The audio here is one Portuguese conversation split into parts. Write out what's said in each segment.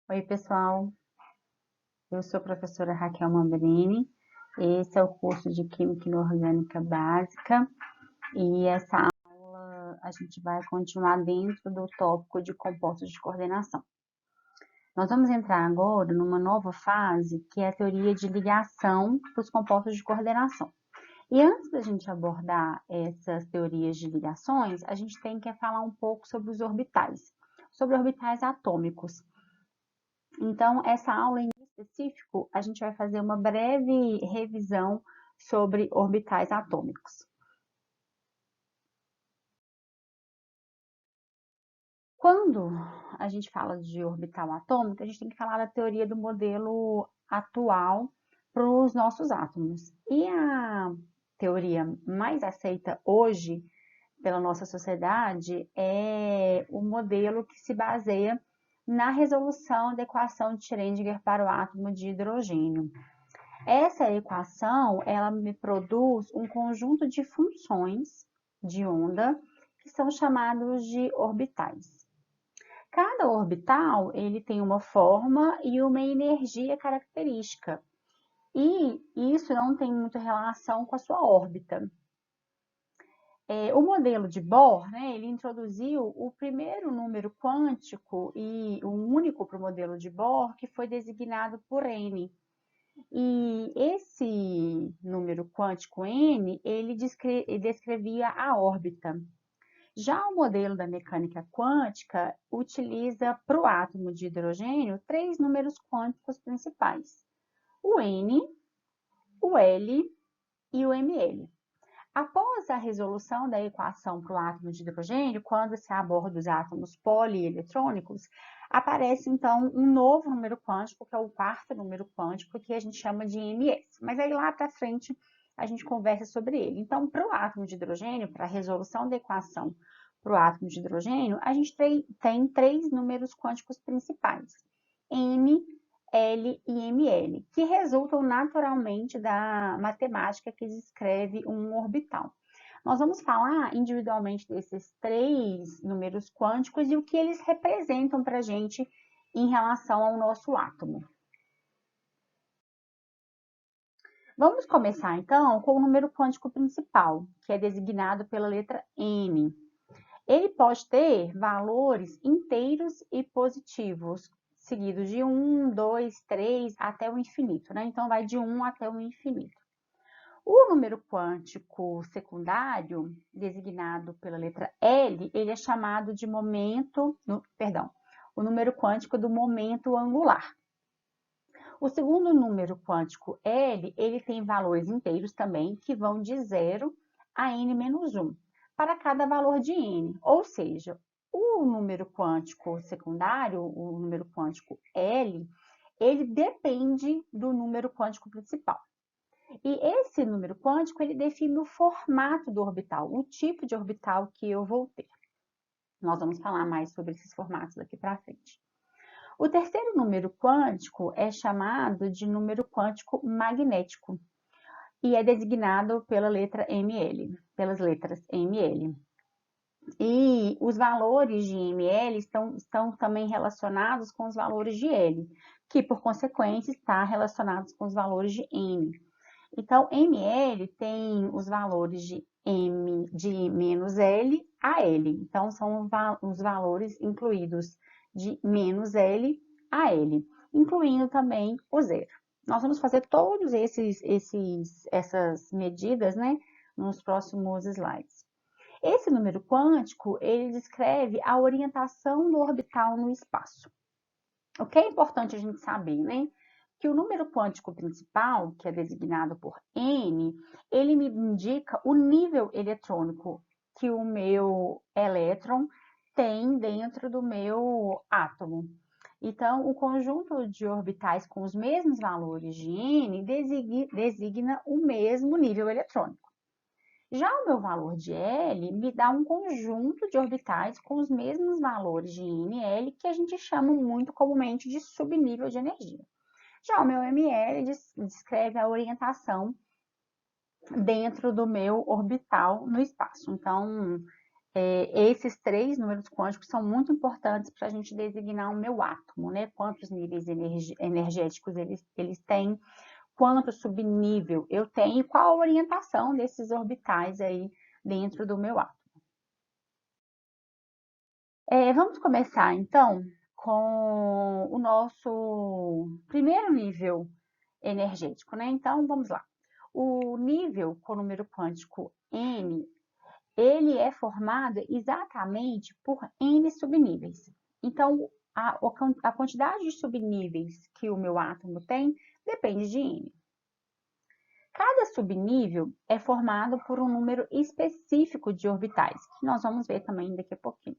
Oi, pessoal. Eu sou a professora Raquel Mambrini. Esse é o curso de Química Inorgânica Básica e essa aula a gente vai continuar dentro do tópico de compostos de coordenação. Nós vamos entrar agora numa nova fase, que é a teoria de ligação dos compostos de coordenação. E antes da gente abordar essas teorias de ligações, a gente tem que falar um pouco sobre os orbitais, sobre orbitais atômicos. Então, essa aula em específico, a gente vai fazer uma breve revisão sobre orbitais atômicos. Quando a gente fala de orbital atômico, a gente tem que falar da teoria do modelo atual para os nossos átomos. E a teoria mais aceita hoje pela nossa sociedade é o modelo que se baseia na resolução da equação de Schrödinger para o átomo de hidrogênio. Essa equação, ela me produz um conjunto de funções de onda que são chamados de orbitais. Cada orbital, ele tem uma forma e uma energia característica. E isso não tem muita relação com a sua órbita. O modelo de Bohr, né, ele introduziu o primeiro número quântico e o único para o modelo de Bohr, que foi designado por N. E esse número quântico N, ele descrevia a órbita. Já o modelo da mecânica quântica utiliza para o átomo de hidrogênio três números quânticos principais: o N, o L e o Ml. Após a resolução da equação para o átomo de hidrogênio, quando se aborda os átomos polieletrônicos, aparece então um novo número quântico, que é o quarto número quântico, que a gente chama de Ms. Mas aí lá para frente a gente conversa sobre ele. Então, para o átomo de hidrogênio, para a resolução da equação para o átomo de hidrogênio, a gente tem três números quânticos principais: N, L e Ml, que resultam naturalmente da matemática que descreve um orbital. Nós vamos falar individualmente desses três números quânticos e o que eles representam para a gente em relação ao nosso átomo. Vamos começar então com o número quântico principal, que é designado pela letra N. Ele pode ter valores inteiros e positivos, seguidos de 1, 2, 3 até o infinito, né? Então vai de 1 até o infinito. O número quântico secundário, designado pela letra L, ele é chamado de o número quântico do momento angular. O segundo número quântico L, ele tem valores inteiros também, que vão de 0 a n-1 para cada valor de n, ou seja, o número quântico secundário, o número quântico L, ele depende do número quântico principal. E esse número quântico, ele define o formato do orbital, o tipo de orbital que eu vou ter. Nós vamos falar mais sobre esses formatos daqui para frente. O terceiro número quântico é chamado de número quântico magnético e é designado pela letra Ml, pelas letras Ml. E os valores de Ml estão também relacionados com os valores de L, que por consequência está relacionados com os valores de M. Então, Ml tem os valores de M de menos L a L. Então, são os valores incluídos de menos L a L, incluindo também o zero. Nós vamos fazer todas essas medidas, né, nos próximos slides. Esse número quântico, ele descreve a orientação do orbital no espaço. O que é importante a gente saber, né? Que o número quântico principal, que é designado por N, ele me indica o nível eletrônico que o meu elétron tem dentro do meu átomo. Então, o conjunto de orbitais com os mesmos valores de N designa o mesmo nível eletrônico. Já o meu valor de L me dá um conjunto de orbitais com os mesmos valores de N e L, que a gente chama muito comumente de subnível de energia. Já o meu ML descreve a orientação dentro do meu orbital no espaço. Então, esses três números quânticos são muito importantes para a gente designar o meu átomo, né? Quantos níveis energéticos eles têm, quanto subnível eu tenho e qual a orientação desses orbitais aí dentro do meu átomo. Vamos começar, então, com o nosso primeiro nível energético, né? Então, vamos lá. O nível com número quântico N, ele é formado exatamente por N subníveis. Então, a quantidade de subníveis que o meu átomo tem depende de N. Cada subnível é formado por um número específico de orbitais, que nós vamos ver também daqui a pouquinho.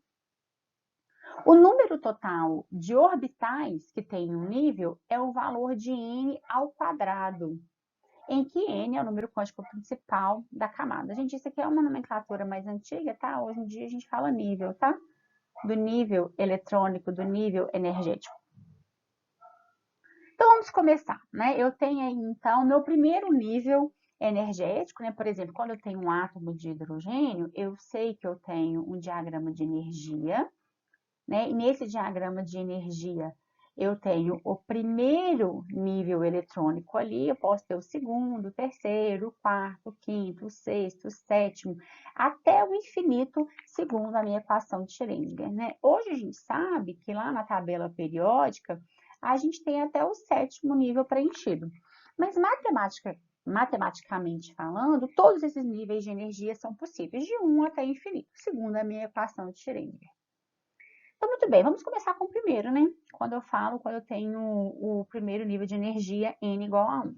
O número total de orbitais que tem um nível é o valor de N ao quadrado, em que N é o número quântico principal da camada. Gente, isso aqui é uma nomenclatura mais antiga, tá? Hoje em dia a gente fala nível, tá? Do nível eletrônico, do nível energético. Então, vamos começar, né? Eu tenho aí, então, meu primeiro nível energético, né? Por exemplo, quando eu tenho um átomo de hidrogênio, eu sei que eu tenho um diagrama de energia, né? E nesse diagrama de energia, eu tenho o primeiro nível eletrônico ali, eu posso ter o segundo, o terceiro, o quarto, o quinto, o sexto, o sétimo, até o infinito, segundo a minha equação de Schrödinger, né? Hoje a gente sabe que lá na tabela periódica, a gente tem até o sétimo nível preenchido. Mas matematicamente falando, todos esses níveis de energia são possíveis, de 1 até infinito, segundo a minha equação de Schrödinger. Então, muito bem, vamos começar com o primeiro, né? Quando eu tenho o primeiro nível de energia, N igual a 1.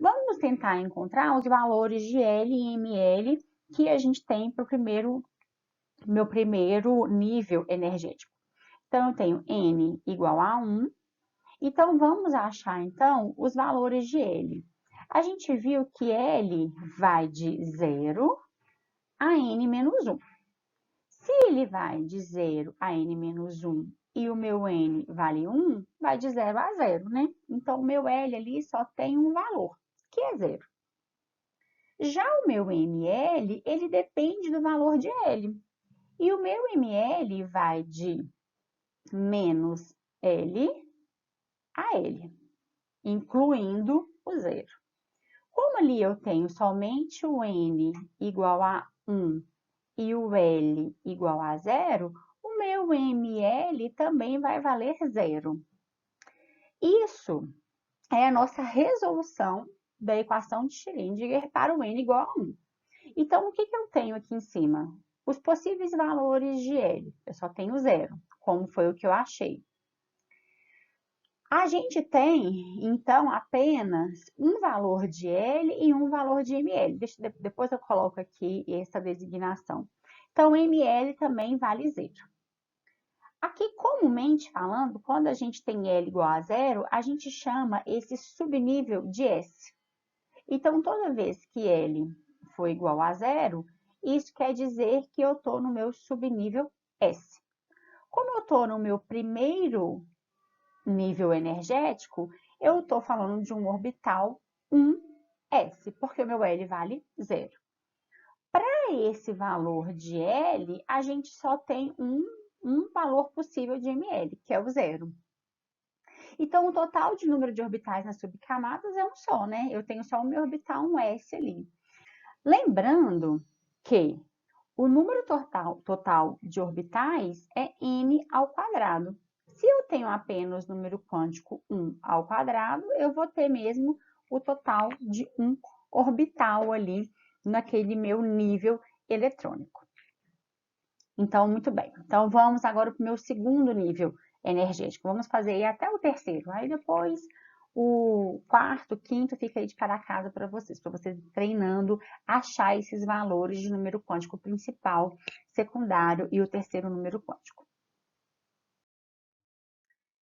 Vamos tentar encontrar os valores de L e mL que a gente tem para o meu primeiro nível energético. Então, eu tenho N igual a 1. Então, vamos achar, então, os valores de L. A gente viu que L vai de 0 a N menos 1. Se ele vai de 0 a N menos 1 e o meu N vale 1, vai de 0 a 0, né? Então, o meu L ali só tem um valor, que é 0. Já o meu mL, ele depende do valor de L. E o meu mL vai de menos L a L, incluindo o 0. Como ali eu tenho somente o N igual a 1 e o L igual a 0, o meu mL também vai valer 0. Isso é a nossa resolução da equação de Schrödinger para o N igual a 1. Então, o que eu tenho aqui em cima? Os possíveis valores de L. Eu só tenho 0, como foi o que eu achei. A gente tem, então, apenas um valor de L e um valor de mL. Depois eu coloco aqui essa designação. Então, mL também vale 0. Aqui, comumente falando, quando a gente tem L igual a 0, a gente chama esse subnível de S. Então, toda vez que L for igual a 0, isso quer dizer que eu estou no meu subnível S. Como eu estou no meu primeiro nível energético, eu estou falando de um orbital 1s, porque o meu L vale 0. Para esse valor de L, a gente só tem um valor possível de mL, que é o 0. Então, o total de número de orbitais nas subcamadas é um só, né? Eu tenho só o meu orbital 1s ali. Lembrando que o número total de orbitais é n ao quadrado. Se eu tenho apenas número quântico 1 ao quadrado, eu vou ter mesmo o total de um orbital ali naquele meu nível eletrônico. Então, muito bem. Então, vamos agora para o meu segundo nível energético. Vamos fazer aí até o terceiro. Aí depois o quarto, quinto fica aí de cada casa para vocês treinando, achar esses valores de número quântico principal, secundário e o terceiro número quântico.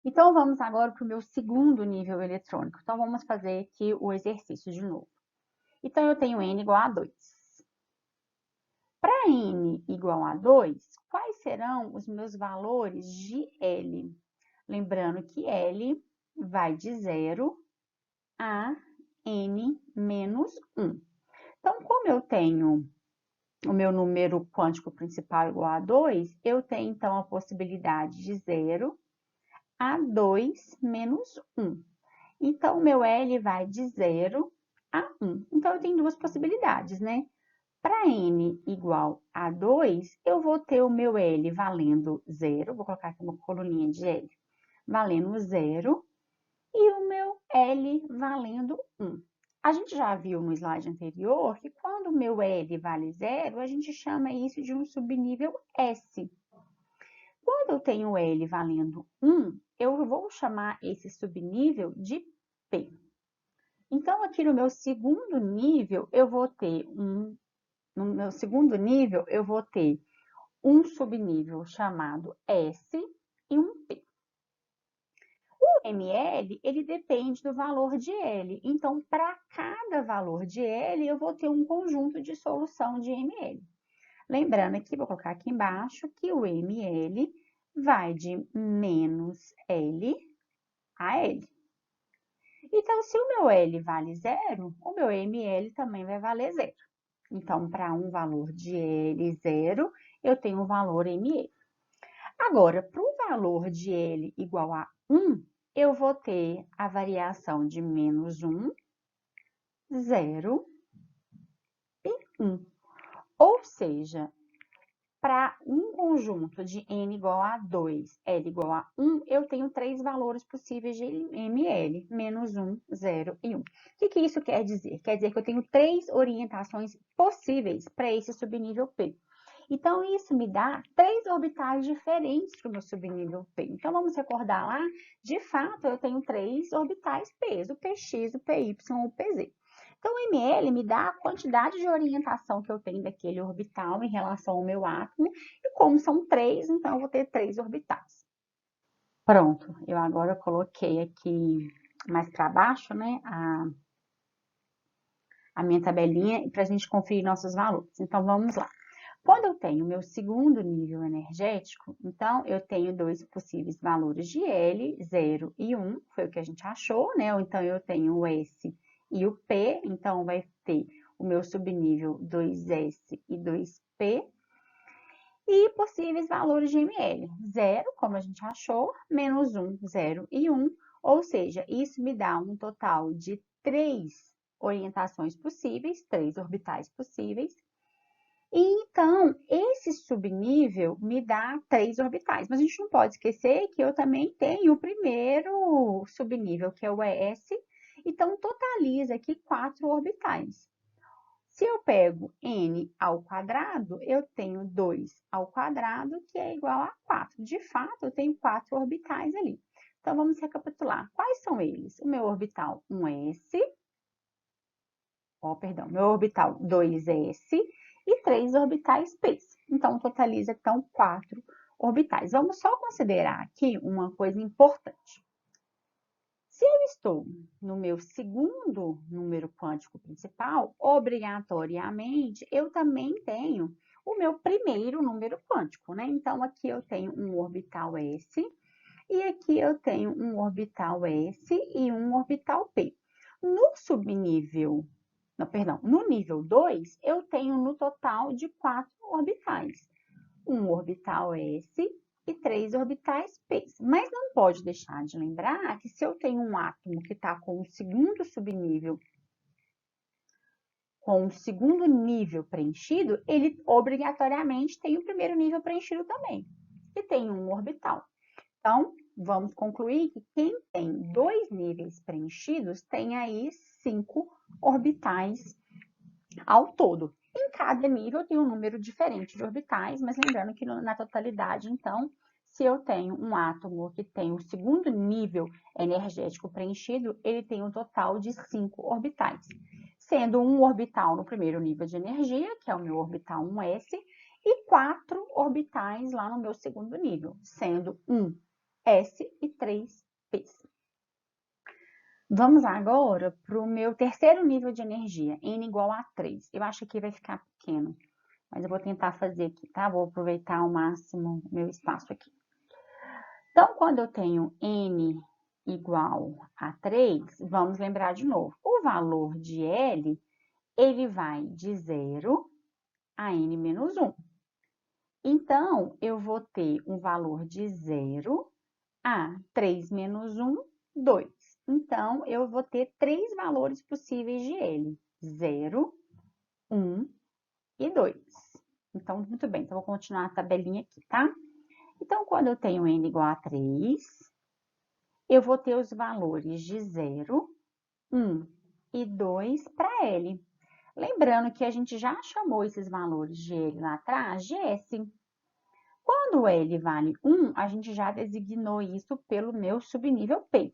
Então, vamos agora para o meu segundo nível eletrônico. Então, vamos fazer aqui o exercício de novo. Então, eu tenho N igual a 2. Para N igual a 2, quais serão os meus valores de L? Lembrando que L vai de 0 a N menos 1. Então, como eu tenho o meu número quântico principal igual a 2, eu tenho, então, a possibilidade de 0 a 2 menos 1. Então, o meu L vai de 0 a 1. Então, eu tenho duas possibilidades, né? Para n igual a 2, eu vou ter o meu L valendo 0, vou colocar aqui uma coluninha de L, valendo 0, e o meu L valendo 1. A gente já viu no slide anterior que quando o meu L vale 0, a gente chama isso de um subnível S. Quando eu tenho L valendo 1, eu vou chamar esse subnível de P. Então, aqui no meu segundo nível, eu vou ter um subnível chamado S e um P. O ml, ele depende do valor de L. Então, para cada valor de L, eu vou ter um conjunto de solução de ml. Lembrando aqui, vou colocar aqui embaixo, que o ml vai de menos L a L. Então, se o meu L vale 0, o meu ml também vai valer 0. Então, para um valor de L 0, eu tenho o valor ml. Agora, para o valor de L igual a 1, eu vou ter a variação de menos 1, 0 e 1. Ou seja, para um conjunto de n igual a 2, L igual a 1, eu tenho três valores possíveis de ml, menos 1, 0 e 1. O que isso quer dizer? Quer dizer que eu tenho três orientações possíveis para esse subnível P. Então, isso me dá três orbitais diferentes para o meu subnível P. Então, vamos recordar lá, de fato, eu tenho três orbitais P, o Px, o Py e o Pz. Então, o ml me dá a quantidade de orientação que eu tenho daquele orbital em relação ao meu átomo, e como são três, então eu vou ter três orbitais. Pronto, eu agora coloquei aqui mais para baixo, né, a minha tabelinha para a gente conferir nossos valores. Então, vamos lá. Quando eu tenho meu segundo nível energético, então eu tenho dois possíveis valores de L, 0 e 1, foi o que a gente achou, né? Ou então eu tenho o S e o P, então vai ter o meu subnível 2S e 2P. E possíveis valores de ml, 0, como a gente achou, menos 1, 0 e 1, ou seja, isso me dá um total de 3 orientações possíveis, 3 orbitais possíveis. E então, esse subnível me dá 3 orbitais, mas a gente não pode esquecer que eu também tenho o primeiro subnível, que é o ES, então totaliza aqui 4 orbitais. Se eu pego n ao quadrado, eu tenho 2 ao quadrado, que é igual a 4. De fato, eu tenho 4 orbitais ali. Então, vamos recapitular. Quais são eles? O meu orbital 1s, meu orbital 2s e 3 orbitais p. Então, totaliza, então, 4 orbitais. Vamos só considerar aqui uma coisa importante. Se eu estou no meu segundo número quântico principal, obrigatoriamente, eu também tenho o meu primeiro número quântico, né? Então, aqui eu tenho um orbital S e aqui eu tenho um orbital S e um orbital P. No subnível, não, perdão, no nível 2, eu tenho no total de 4 orbitais. Um orbital S e 3 orbitais P. Mas não pode deixar de lembrar que se eu tenho um átomo que está com o segundo subnível, com o segundo nível preenchido, ele obrigatoriamente tem o primeiro nível preenchido também, e tem um orbital. Então, vamos concluir que quem tem 2 níveis preenchidos tem aí 5 orbitais ao todo. Em cada nível tem um número diferente de orbitais, mas lembrando que na totalidade, então, se eu tenho um átomo que tem o segundo nível energético preenchido, ele tem um total de 5 orbitais, sendo um orbital no primeiro nível de energia, que é o meu orbital 1s, e 4 orbitais lá no meu segundo nível, sendo 1 S e 3 P. Vamos agora para o meu terceiro nível de energia, N igual a 3. Eu acho que vai ficar pequeno, mas eu vou tentar fazer aqui, tá? Vou aproveitar ao máximo o meu espaço aqui. Então, quando eu tenho N igual a 3, vamos lembrar de novo. O valor de L, ele vai de 0 a n-1. Então, eu vou ter um valor de 0 a 3 menos 1, 2. Então, eu vou ter 3 valores possíveis de L. 0, 1 e 2. Então, muito bem. Então, vou continuar a tabelinha aqui, tá? Então, quando eu tenho n igual a 3, eu vou ter os valores de 0, 1 e 2 para L. Lembrando que a gente já chamou esses valores de L lá atrás de S. Quando L vale 1, a gente já designou isso pelo meu subnível P.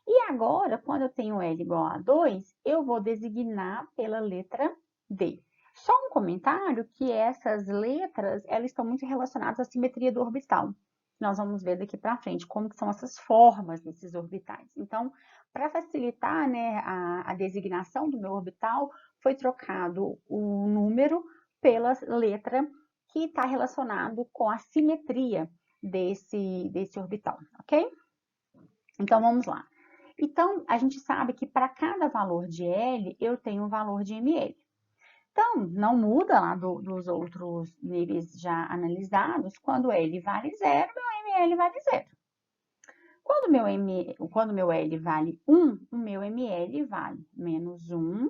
E agora, quando eu tenho L igual a 2, eu vou designar pela letra D. Só um comentário que essas letras, elas estão muito relacionadas à simetria do orbital. Nós vamos ver daqui para frente como que são essas formas desses orbitais. Então, para facilitar, né, a designação do meu orbital, foi trocado o número pela letra que está relacionado com a simetria desse orbital, ok? Então, vamos lá. Então, a gente sabe que para cada valor de L, eu tenho um valor de ml. Então, não muda lá dos outros níveis já analisados. Quando L vale 0, meu ml vale 0. Quando meu L vale 1, o meu ml vale menos 1,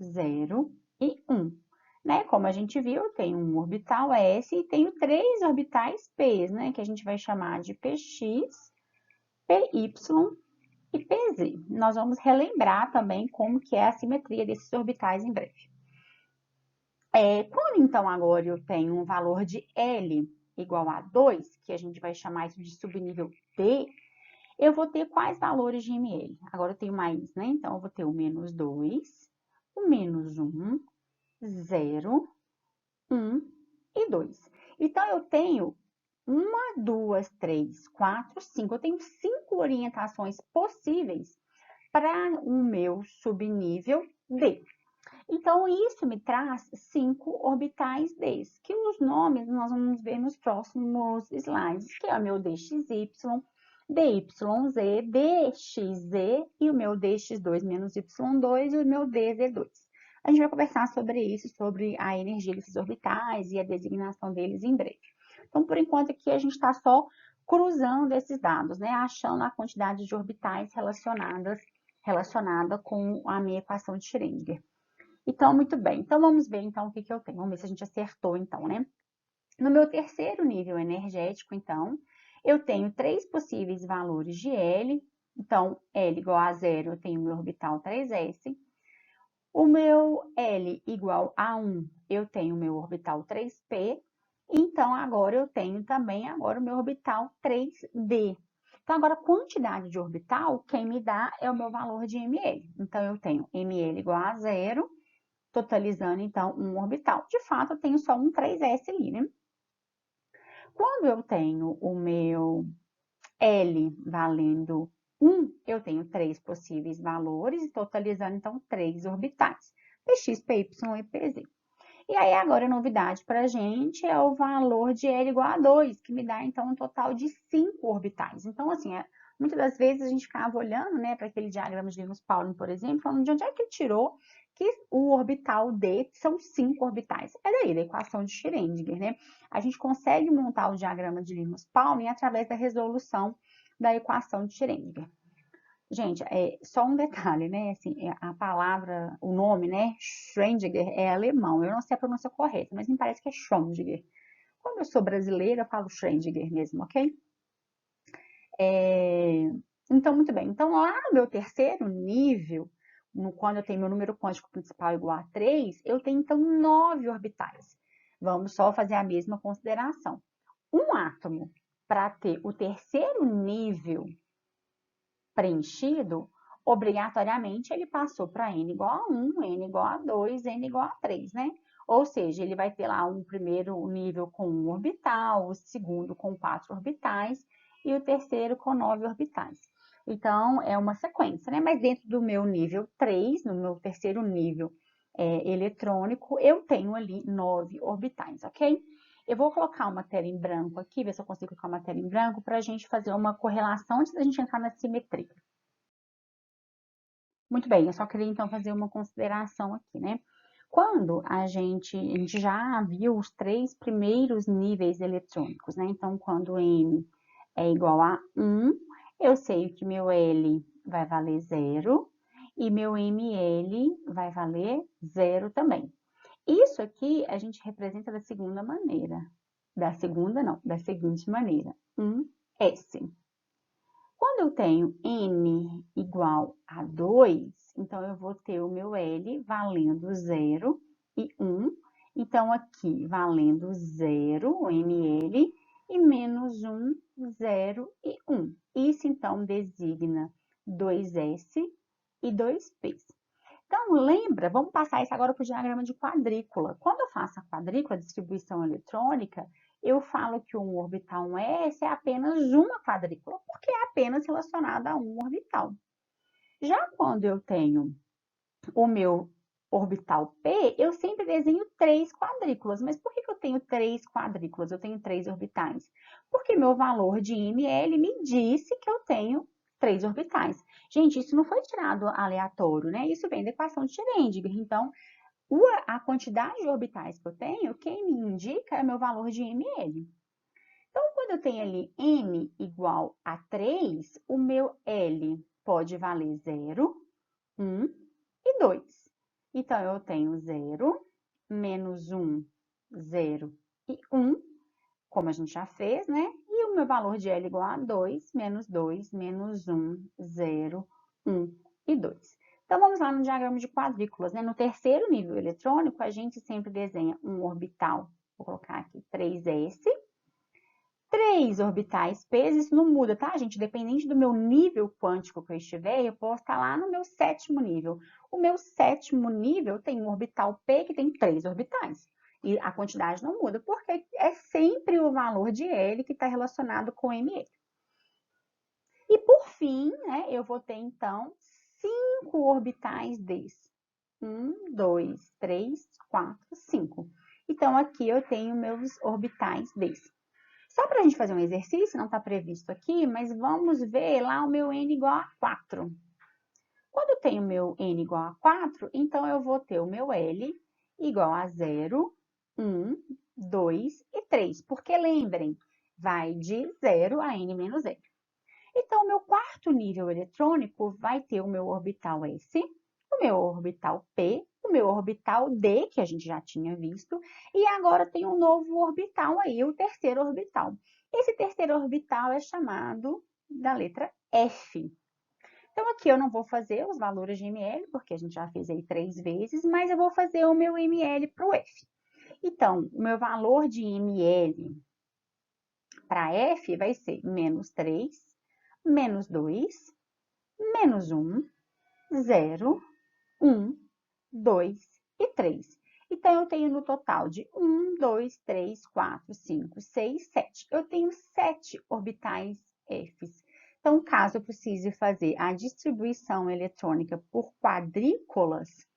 0 e 1. Né? Como a gente viu, eu tenho um orbital S e tenho 3 orbitais P, né? Que a gente vai chamar de Px, Py e PZ. Nós vamos relembrar também como que é a simetria desses orbitais em breve. Quando, então, agora eu tenho um valor de L igual a 2, que a gente vai chamar isso de subnível D, eu vou ter quais valores de ml? Agora eu tenho mais, né? Então, eu vou ter o menos 2, o menos 1, 0, 1 e 2. Então, eu tenho 1, 2, 3, 4, 5. Eu tenho 5 orientações possíveis para o meu subnível D. Então, isso me traz 5 orbitais Ds, que os nomes nós vamos ver nos próximos slides, que é o meu DXY, DYZ, DXZ e o meu DX2 menos Y2 e o meu DZ2. A gente vai conversar sobre isso, sobre a energia desses orbitais e a designação deles em breve. Então, por enquanto, aqui a gente está só cruzando esses dados, né? Achando a quantidade de orbitais relacionada com a minha equação de Schrödinger. Então, muito bem. Então, vamos ver, então, o que eu tenho. Vamos ver se a gente acertou, então, né? No meu terceiro nível energético, então, eu tenho 3 possíveis valores de L. Então, L igual a 0, eu tenho o meu orbital 3s. O meu L igual a 1, eu tenho o meu orbital 3p. Então, agora eu tenho também agora o meu orbital 3d. Então, agora, a quantidade de orbital, quem me dá é o meu valor de ml. Então, eu tenho ml igual a 0, totalizando, então, um orbital. De fato, eu tenho só um 3s ali, né? Quando eu tenho o meu L valendo 1, eu tenho 3 possíveis valores, totalizando, então, 3 orbitais. Px, Py e Pz. E aí, agora, a novidade para a gente é o valor de L igual a 2, que me dá, então, um total de 5 orbitais. Então, assim, muitas das vezes a gente ficava olhando, né, para aquele diagrama de Linus-Pauling, por exemplo, falando de onde é que ele tirou que o orbital D são 5 orbitais. É daí, da equação de Schrödinger, né? A gente consegue montar o diagrama de Linus-Pauling através da resolução da equação de Schrödinger. Gente, só um detalhe, né? Assim, a palavra, o nome, né? Schrödinger é alemão. Eu não sei a pronúncia correta, mas me parece que é Schrödinger. Como eu sou brasileira, eu falo Schrödinger mesmo, ok? Então, muito bem. Então, lá no meu terceiro nível, quando eu tenho meu número quântico principal igual a 3, eu tenho, então, 9 orbitais. Vamos só fazer a mesma consideração. Um átomo, para ter o terceiro nível preenchido, obrigatoriamente ele passou para N igual a 1, N igual a 2, N igual a 3, né? Ou seja, ele vai ter lá um primeiro nível com 1 orbital, o segundo com 4 orbitais e o terceiro com 9 orbitais. Então, é uma sequência, né? Mas dentro do meu nível 3, no meu terceiro nível eletrônico, eu tenho ali 9 orbitais, ok? Eu vou colocar uma tela em branco aqui, ver se eu consigo colocar uma tela em branco para a gente fazer uma correlação antes da gente entrar na simetria. Muito bem, eu só queria então fazer uma consideração aqui, né? Quando a gente já viu os 3 primeiros níveis eletrônicos, né? Então, quando M é igual a 1, eu sei que meu L vai valer 0 e meu ML vai valer 0 também. Isso aqui a gente representa da segunda maneira. Da segunda, não, da seguinte maneira. 1S. Quando eu tenho N igual a 2, então eu vou ter o meu L valendo 0 e 1. Então, aqui, valendo 0, o ML, e menos 1, 0 e 1. Isso, então, designa 2S e 2P. Então, lembra, vamos passar isso agora para o diagrama de quadrícula. Quando eu faço a quadrícula, a distribuição eletrônica, eu falo que um orbital 1s é apenas uma quadrícula, porque é apenas relacionada a um orbital. Já quando eu tenho o meu orbital P, eu sempre desenho 3 quadrículas. Mas por que eu tenho 3 quadrículas? Eu tenho 3 orbitais? Porque meu valor de ML me disse que eu tenho 3 orbitais. Gente, isso não foi tirado aleatório, né? Isso vem da equação de Schrödinger. Então, a quantidade de orbitais que eu tenho, quem me indica é meu valor de ML. Então, quando eu tenho ali M igual a 3, o meu L pode valer 0, 1 e 2. Então, eu tenho 0, menos 1, 0 e 1, como a gente já fez, né? E o meu valor de L igual a 2, menos 1, 0, 1 e 2. Então, vamos lá no diagrama de quadrículas, né? No terceiro nível eletrônico, a gente sempre desenha um orbital, vou colocar aqui 3s, 3 orbitais P, isso não muda, tá, gente? Dependente do meu nível quântico que eu estiver, eu posso estar lá no meu 7º nível. O meu 7º nível tem um orbital P que tem 3 orbitais. E a quantidade não muda, porque é sempre o valor de L que está relacionado com ML. E por fim, né, eu vou ter então 5 orbitais desse. 1, 2, 3, 4, 5. Então, aqui eu tenho meus orbitais desse. Só para a gente fazer um exercício, não está previsto aqui, mas vamos ver lá o meu N igual a 4. Quando eu tenho o meu N igual a 4, então eu vou ter o meu L igual a 0, 1, 2 e 3. Porque lembrem, vai de 0 a N menos 0. Então, o meu quarto nível eletrônico vai ter o meu orbital S, o meu orbital P, o meu orbital D, que a gente já tinha visto, e agora tem um novo orbital aí, o terceiro orbital. Esse terceiro orbital é chamado da letra F. Então, aqui eu não vou fazer os valores de ml, porque a gente já fez aí 3 vezes, mas eu vou fazer o meu ml para o F. Então, o meu valor de ml para F vai ser menos 3, menos 2, menos 1, 0, 1, 2 e 3. Então, eu tenho no total de 1, 2, 3, 4, 5, 6, 7. Eu tenho 7 orbitais Fs. Então, caso eu precise fazer a distribuição eletrônica por quadrículas,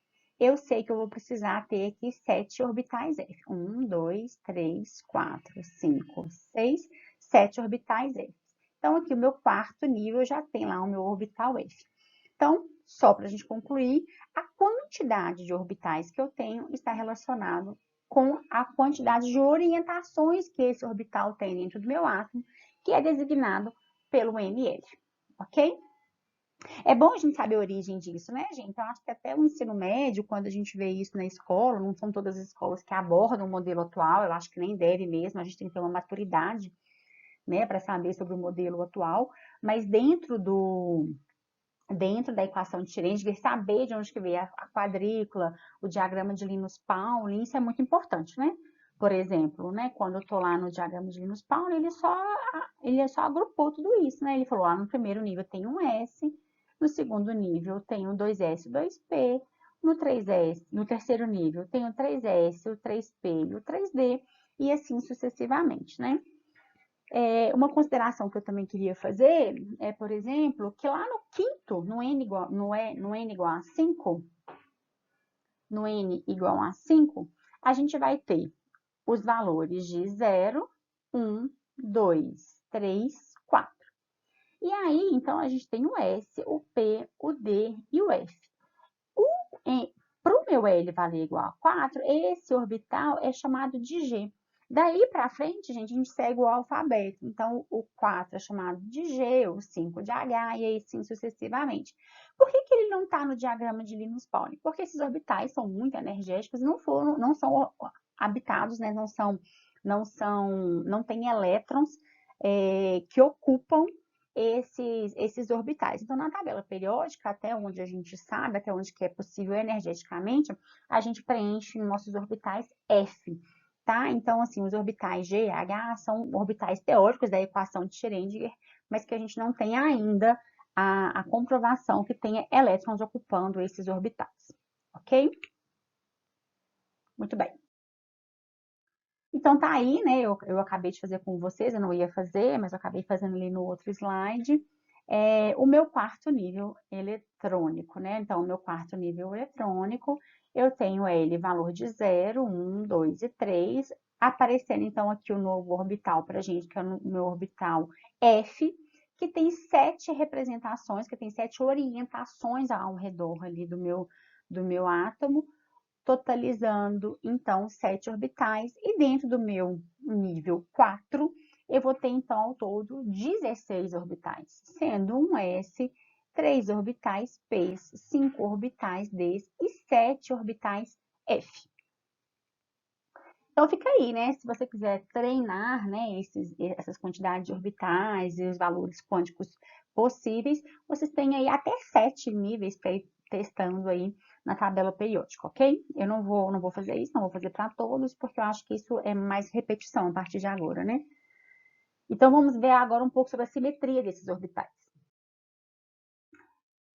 eu sei que eu vou precisar ter aqui 7 orbitais F. 1, 2, 3, 4, 5, 6, 7 orbitais F. Então, aqui o meu quarto nível já tem lá o meu orbital F. Então, só para a gente concluir, a quantidade de orbitais que eu tenho está relacionado com a quantidade de orientações que esse orbital tem dentro do meu átomo, que é designado pelo ML, ok? É bom a gente saber a origem disso, né, gente? Então, acho que até o ensino médio, quando a gente vê isso na escola, não são todas as escolas que abordam o modelo atual, eu acho que nem deve mesmo, a gente tem que ter uma maturidade, né, para saber sobre o modelo atual, mas dentro da equação de Schrödinger, saber de onde que veio a quadrícula, o diagrama de Linus-Pauling, isso é muito importante, né? Por exemplo, né, quando eu estou lá no diagrama de Linus-Pauling, ele só agrupou tudo isso, né? Ele falou, no primeiro nível tem um S, no segundo nível tem um 2S e 2P, no 3S, no terceiro nível tem o 3S, o 3P e o 3D, e assim sucessivamente, né? Uma consideração que eu também queria fazer é, por exemplo, que lá no quinto, no N igual a 5, no N igual a 5, a gente vai ter os valores de 0, 1, 2, 3, 4. E aí, então, a gente tem o S, o P, o D e o F. Para o meu L valer igual a 4, esse orbital é chamado de G. Daí para frente, gente, a gente segue o alfabeto. Então, o 4 é chamado de G, o 5 de H, e aí sim sucessivamente. Por que ele não está no diagrama de Linus Pauling? Porque esses orbitais são muito energéticos, não são habitados, né? Não tem elétrons que ocupam esses orbitais. Então, na tabela periódica, até onde a gente sabe, até onde que é possível energeticamente, a gente preenche nossos orbitais F, tá? Então, assim, os orbitais G e H são orbitais teóricos da equação de Schrödinger, mas que a gente não tem ainda a comprovação que tenha elétrons ocupando esses orbitais, ok? Muito bem. Então, tá aí, né? Eu acabei de fazer com vocês, eu não ia fazer, mas eu acabei fazendo ali no outro slide. O meu quarto nível eletrônico, né? Então, o meu quarto nível eletrônico, eu tenho ele valor de 0, 1, 2 e 3, aparecendo então aqui o novo orbital para a gente, que é o meu orbital F, que tem 7 representações, que tem 7 orientações ao redor ali do meu átomo, totalizando, então, 7 orbitais. E dentro do meu nível 4, eu vou ter, então, ao todo 16 orbitais, sendo um S, 3 orbitais P, 5 orbitais D e 7 orbitais F. Então, fica aí, né? Se você quiser treinar, né, essas quantidades de orbitais e os valores quânticos possíveis, vocês têm aí até 7 níveis para ir testando aí na tabela periódica, ok? Eu não vou fazer isso, não vou fazer para todos, porque eu acho que isso é mais repetição a partir de agora, né? Então, vamos ver agora um pouco sobre a simetria desses orbitais.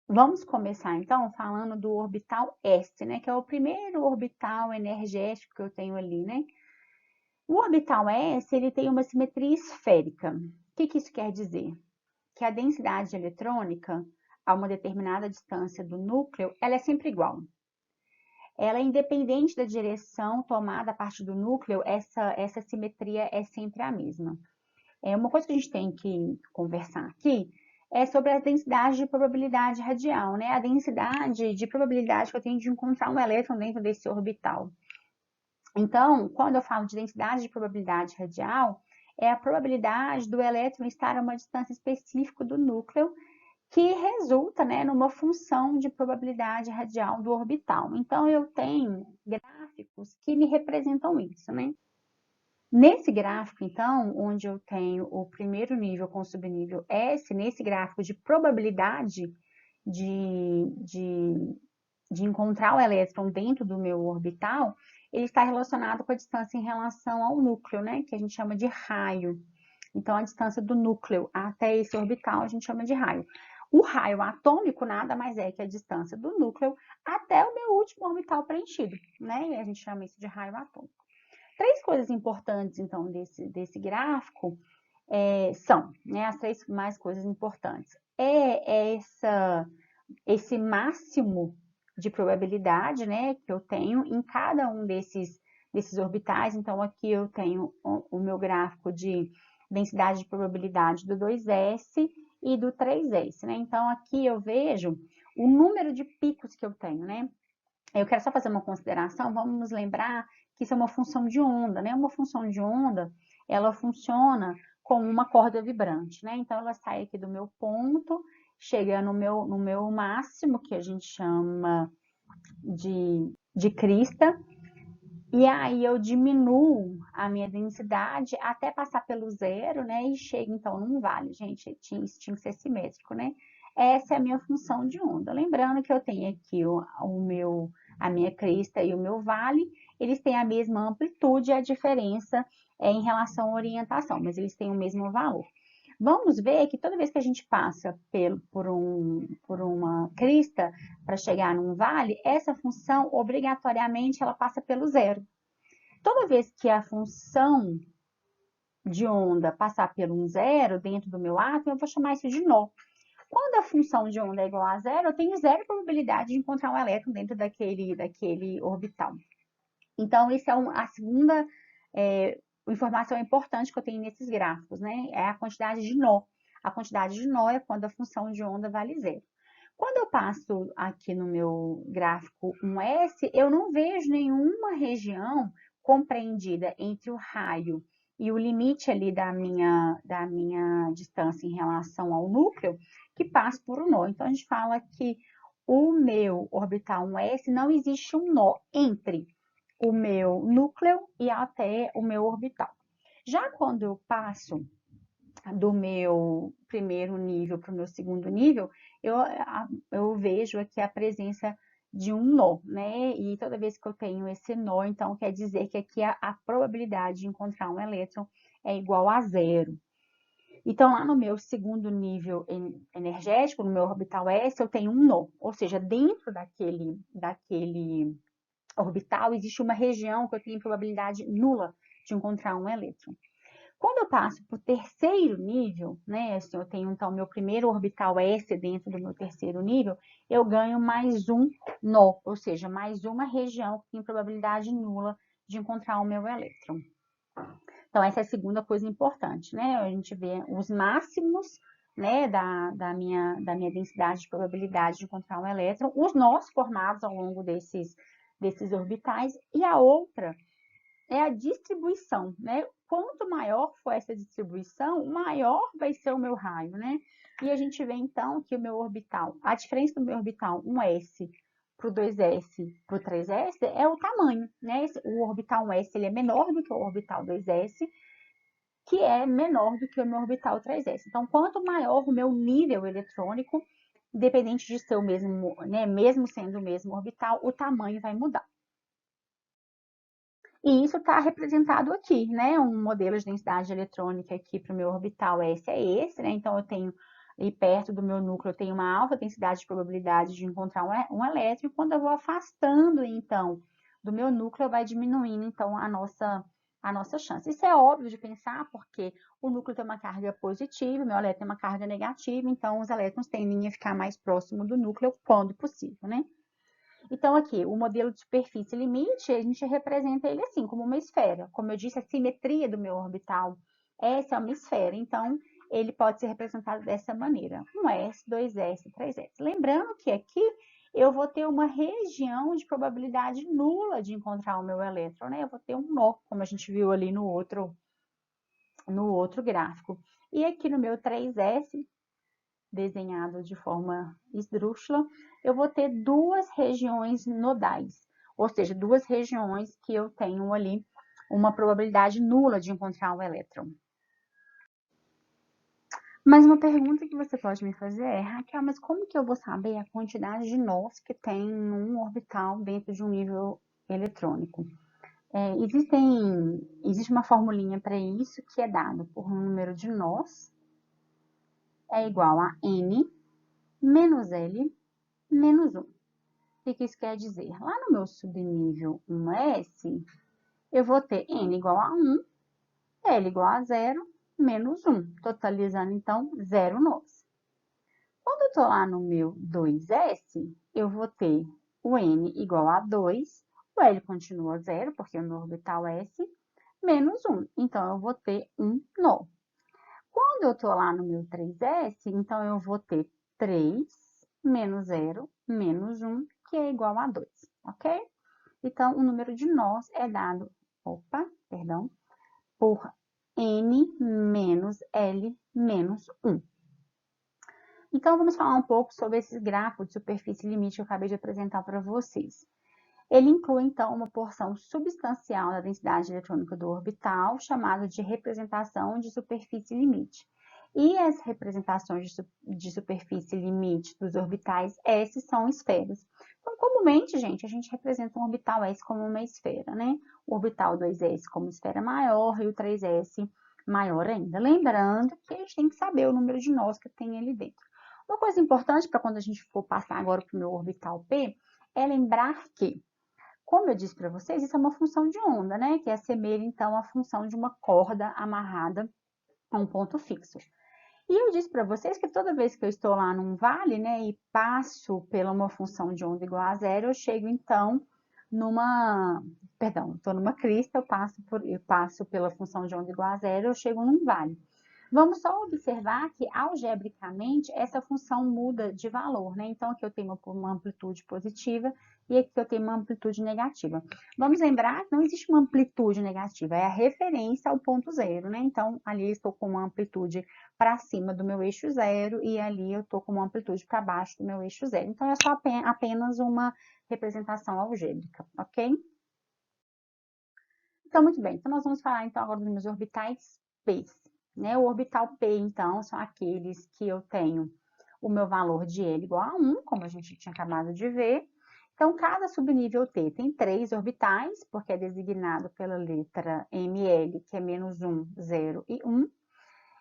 Vamos começar, então, falando do orbital S, né? Que é o primeiro orbital energético que eu tenho ali, né? O orbital S, ele tem uma simetria esférica. O que isso quer dizer? Que a densidade eletrônica, a uma determinada distância do núcleo, ela é sempre igual. Ela é independente da direção tomada a partir do núcleo, essa simetria é sempre a mesma. Uma coisa que a gente tem que conversar aqui é sobre a densidade de probabilidade radial, né? A densidade de probabilidade que eu tenho de encontrar um elétron dentro desse orbital. Então, quando eu falo de densidade de probabilidade radial, é a probabilidade do elétron estar a uma distância específica do núcleo, que resulta, né, numa função de probabilidade radial do orbital. Então, eu tenho gráficos que me representam isso, né? Nesse gráfico, então, onde eu tenho o primeiro nível com o subnível S, nesse gráfico de probabilidade de encontrar o elétron dentro do meu orbital, ele está relacionado com a distância em relação ao núcleo, né? Que a gente chama de raio. Então, a distância do núcleo até esse orbital a gente chama de raio. O raio atômico nada mais é que a distância do núcleo até o meu último orbital preenchido, né? E a gente chama isso de raio atômico. 3 coisas importantes, então, desse gráfico são, né, as 3 mais coisas importantes. Esse máximo de probabilidade, né, que eu tenho em cada um desses orbitais. Então, aqui eu tenho o meu gráfico de densidade de probabilidade do 2s e do 3s, né? Então, aqui eu vejo o número de picos que eu tenho, né? Eu quero só fazer uma consideração, vamos nos lembrar que isso é uma função de onda, né? Uma função de onda, ela funciona como uma corda vibrante, né? Então, ela sai aqui do meu ponto, chega no meu máximo, que a gente chama de crista, e aí eu diminuo a minha densidade até passar pelo zero, né? E chego então num vale. Gente, isso tinha que ser simétrico, né? Essa é a minha função de onda. Lembrando que eu tenho aqui a minha crista e o meu vale, eles têm a mesma amplitude, a diferença é em relação à orientação, mas eles têm o mesmo valor. Vamos ver que toda vez que a gente passa por uma crista para chegar num vale, essa função, obrigatoriamente, ela passa pelo zero. Toda vez que a função de onda passar pelo um zero dentro do meu átomo, eu vou chamar isso de nó. Quando a função de onda é igual a zero, eu tenho zero probabilidade de encontrar um elétron dentro daquele orbital. Então, isso é a segunda informação importante que eu tenho nesses gráficos, né? É a quantidade de nó. A quantidade de nó é quando a função de onda vale zero. Quando eu passo aqui no meu gráfico um S, eu não vejo nenhuma região compreendida entre o raio e o limite ali da minha distância em relação ao núcleo, que passa por um nó. Então, a gente fala que o meu orbital 1S não existe um nó entre o meu núcleo e até o meu orbital. Já quando eu passo do meu primeiro nível para o meu segundo nível, eu vejo aqui a presença de um nó, né? E toda vez que eu tenho esse nó, então quer dizer que aqui a probabilidade de encontrar um elétron é igual a zero. Então, lá no meu segundo nível energético, no meu orbital S, eu tenho um nó, ou seja, dentro daquele orbital existe uma região que eu tenho probabilidade nula de encontrar um elétron. Quando eu passo para o terceiro nível, né, assim, eu tenho então meu primeiro orbital S dentro do meu terceiro nível, eu ganho mais um nó, ou seja, mais uma região que tem probabilidade nula de encontrar o meu elétron. Então, essa é a segunda coisa importante, né? A gente vê os máximos, né, da minha densidade de probabilidade de encontrar um elétron, os nós formados ao longo desses orbitais, e a outra é a distribuição, né? Quanto maior for essa distribuição, maior vai ser o meu raio, né? E a gente vê, então, que o meu orbital, a diferença do meu orbital 1s para o 2s para o 3s é o tamanho, né? O orbital 1s ele é menor do que o orbital 2s, que é menor do que o meu orbital 3s. Então, quanto maior o meu nível eletrônico, independente de ser o mesmo, né? Mesmo sendo o mesmo orbital, o tamanho vai mudar. E isso está representado aqui, né? Um modelo de densidade eletrônica aqui para o meu orbital S é esse, né? Então, eu tenho ali perto do meu núcleo, eu tenho uma alta densidade de probabilidade de encontrar um elétron, e quando eu vou afastando, então, do meu núcleo, vai diminuindo, então, a nossa chance. Isso é óbvio de pensar, porque o núcleo tem uma carga positiva, o meu elétron tem uma carga negativa, então, os elétrons tendem a ficar mais próximo do núcleo quando possível, né? Então, aqui, o modelo de superfície limite, a gente representa ele assim, como uma esfera. Como eu disse, a simetria do meu orbital, essa é uma esfera. Então, ele pode ser representado dessa maneira. 1s, 2s, 3s. Lembrando que aqui eu vou ter uma região de probabilidade nula de encontrar o meu elétron, né? Eu vou ter um nó, como a gente viu ali no outro gráfico. E aqui no meu 3s, desenhado de forma esdrúxula, eu vou ter duas regiões nodais, ou seja, duas regiões que eu tenho ali uma probabilidade nula de encontrar um elétron. Mas uma pergunta que você pode me fazer é, Raquel, mas como que eu vou saber a quantidade de nós que tem um orbital dentro de um nível eletrônico? Existe uma formulinha para isso que é dado por um número de nós é igual a n menos L menos 1. O que isso quer dizer? Lá no meu subnível 1S, eu vou ter n igual a 1, L igual a 0, menos 1, totalizando, então, 0 nós. Quando eu estou lá no meu 2S, eu vou ter o n igual a 2, o L continua 0, porque é o meu orbital S, menos 1. Então, eu vou ter 1 nó. Quando eu estou lá no meu 3S, então eu vou ter 3 menos 0 menos 1, que é igual a 2, ok? Então, o número de nós é dado, por n menos L menos 1. Então, vamos falar um pouco sobre esses gráficos de superfície limite que eu acabei de apresentar para vocês. Ele inclui, então, uma porção substancial da densidade eletrônica do orbital, chamada de representação de superfície limite. E as representações de superfície limite dos orbitais S são esferas. Então, comumente, gente, a gente representa um orbital S como uma esfera, né? O orbital 2S como esfera maior e o 3S maior ainda. Lembrando que a gente tem que saber o número de nós que tem ali dentro. Uma coisa importante para quando a gente for passar agora para o meu orbital P é lembrar que, como eu disse para vocês, isso é uma função de onda, né? Que assemelha, então, a função de uma corda amarrada a um ponto fixo. E eu disse para vocês que toda vez que eu estou lá num vale, né, e passo pela uma função de onda igual a zero, eu chego, então, estou numa crista, eu passo pela função de onda igual a zero, eu chego num vale. Vamos só observar que, algebricamente, essa função muda de valor, né? Então, aqui eu tenho uma amplitude positiva e aqui eu tenho uma amplitude negativa. Vamos lembrar que não existe uma amplitude negativa, é a referência ao ponto zero, né? Então, ali eu estou com uma amplitude para cima do meu eixo zero e ali eu estou com uma amplitude para baixo do meu eixo zero. Então, é só apenas uma representação algébrica, ok? Então, muito bem. Então, nós vamos falar então agora dos meus orbitais P, né? O orbital P, então, são aqueles que eu tenho o meu valor de L igual a 1, como a gente tinha acabado de ver. Então, cada subnível T tem 3 orbitais, porque é designado pela letra ML, que é menos 1, 0 e 1.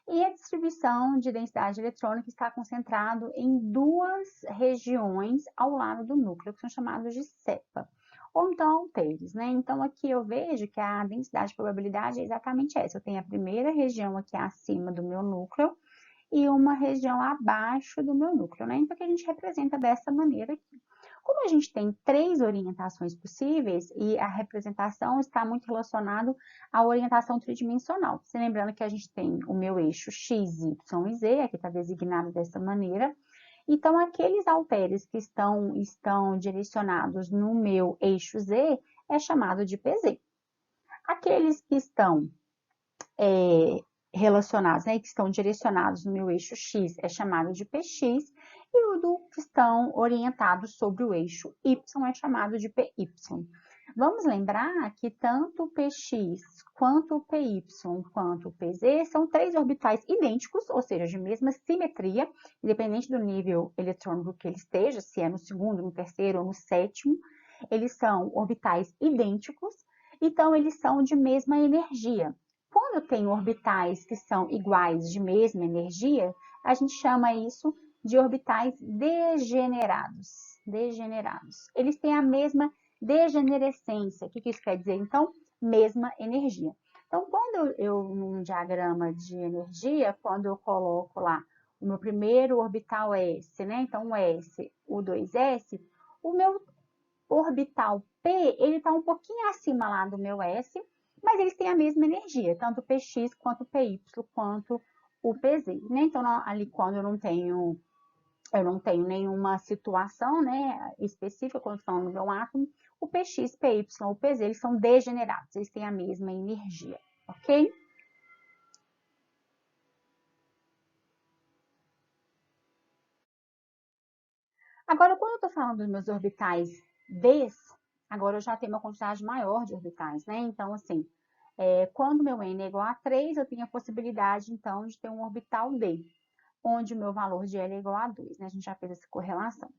E a distribuição de densidade eletrônica está concentrado em 2 regiões ao lado do núcleo, que são chamadas de cepa, ou então halteres, né? Então, aqui eu vejo que a densidade de probabilidade é exatamente essa. Eu tenho a primeira região aqui acima do meu núcleo e uma região abaixo do meu núcleo, né? Então, que a gente representa dessa maneira aqui. Como a gente tem 3 orientações possíveis e a representação está muito relacionada à orientação tridimensional. Se lembrando que a gente tem o meu eixo x, y e z, aqui está designado dessa maneira. Então, aqueles halteres que estão direcionados no meu eixo z é chamado de PZ. Aqueles que estão relacionados, né, que estão direcionados no meu eixo x é chamado de px, e o do que estão orientados sobre o eixo y é chamado de py. Vamos lembrar que tanto o px, quanto o py, quanto o pz são 3 orbitais idênticos, ou seja, de mesma simetria, independente do nível eletrônico que ele esteja, se é no segundo, no terceiro ou no sétimo, eles são orbitais idênticos, então eles são de mesma energia. Quando eu tenho orbitais que são iguais de mesma energia, a gente chama isso de orbitais degenerados. Degenerados. Eles têm a mesma degenerescência. O que isso quer dizer? Então, mesma energia. Então, quando num diagrama de energia, quando eu coloco lá o meu primeiro orbital S, né? Então, o S, o 2S, o meu orbital P, ele está um pouquinho acima lá do meu S, mas eles têm a mesma energia, tanto o Px quanto o Py quanto o Pz, né? Então, ali quando eu não tenho nenhuma situação, né, específica, quando estão no meu átomo, o Px, Py, o Pz, eles são degenerados, eles têm a mesma energia, ok? Agora, quando eu estou falando dos meus orbitais Ds, agora eu já tenho uma quantidade maior de orbitais, né? Então, assim, quando meu n é igual a 3, eu tenho a possibilidade, então, de ter um orbital D, onde o meu valor de L é igual a 2, né? A gente já fez essa correlação.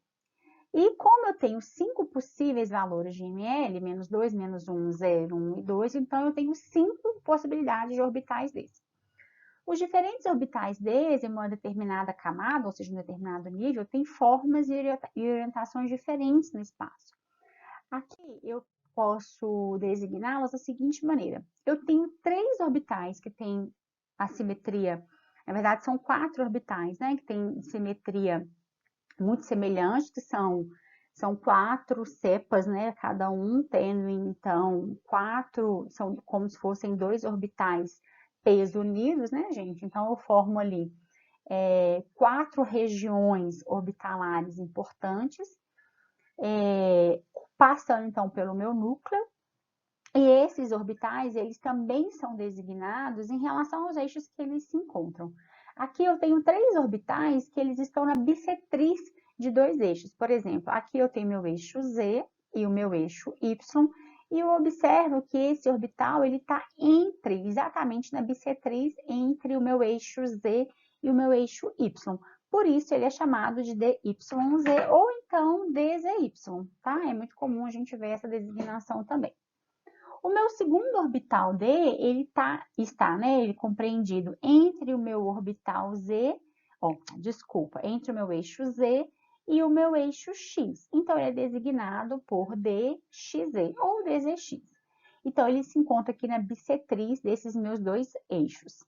E como eu tenho 5 possíveis valores de ML, menos 2, menos 1, 0, 1 e 2, então eu tenho 5 possibilidades de orbitais desse. Os diferentes orbitais Ds em uma determinada camada, ou seja, em um determinado nível, têm formas e orientações diferentes no espaço. Aqui eu posso designá-las da seguinte maneira. Eu tenho 3 orbitais que têm a simetria, na verdade são 4 orbitais, né, que têm simetria muito semelhante, que são 4 cepas, né, cada um tendo, então, 4, são como se fossem 2 orbitais P's unidos, né, gente? Então, eu formo ali 4 regiões orbitalares importantes, passando, então, pelo meu núcleo, e esses orbitais, eles também são designados em relação aos eixos que eles se encontram. Aqui eu tenho 3 orbitais que eles estão na bissetriz de 2 eixos. Por exemplo, aqui eu tenho meu eixo Z e o meu eixo Y, e eu observo que esse orbital ele está exatamente na bissetriz entre o meu eixo Z e o meu eixo Y. Por isso, ele é chamado de DYZ ou então DZY, tá? É muito comum a gente ver essa designação também. O meu segundo orbital D, ele está, né, ele compreendido entre o meu orbital Z, entre o meu eixo Z e o meu eixo X. Então, ele é designado por DXZ ou DZX. Então, ele se encontra aqui na bissetriz desses meus 2 eixos.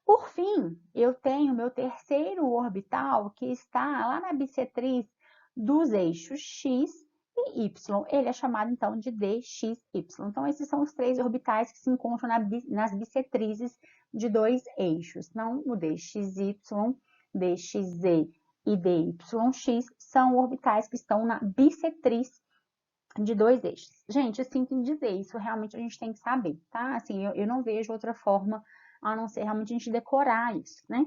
Por fim, eu tenho meu terceiro orbital que está lá na bissetriz dos eixos X e Y. Ele é chamado, então, de DXY. Então, esses são os 3 orbitais que se encontram nas bissetrizes de dois eixos. Então, o DXY, DXZ e DYX são orbitais que estão na bissetriz de dois eixos. Gente, eu sinto em dizer, isso realmente a gente tem que saber, tá? Assim, eu não vejo outra forma a não ser realmente a gente decorar isso, né?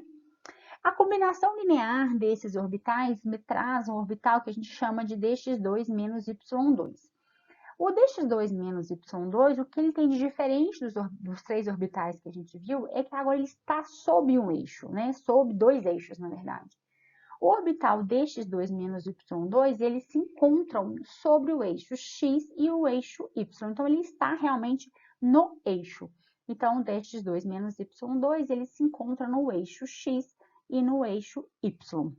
A combinação linear desses orbitais me traz um orbital que a gente chama de dx2 menos y2. O dx2 menos y2, o que ele tem de diferente dos três orbitais que a gente viu, é que agora ele está sob um eixo, né? Sob dois eixos, na verdade. O orbital dx2 menos y2, eles se encontram sobre o eixo x e o eixo y. Então, ele está realmente no eixo. Então, o dx2 menos y2, ele se encontra no eixo x e no eixo y.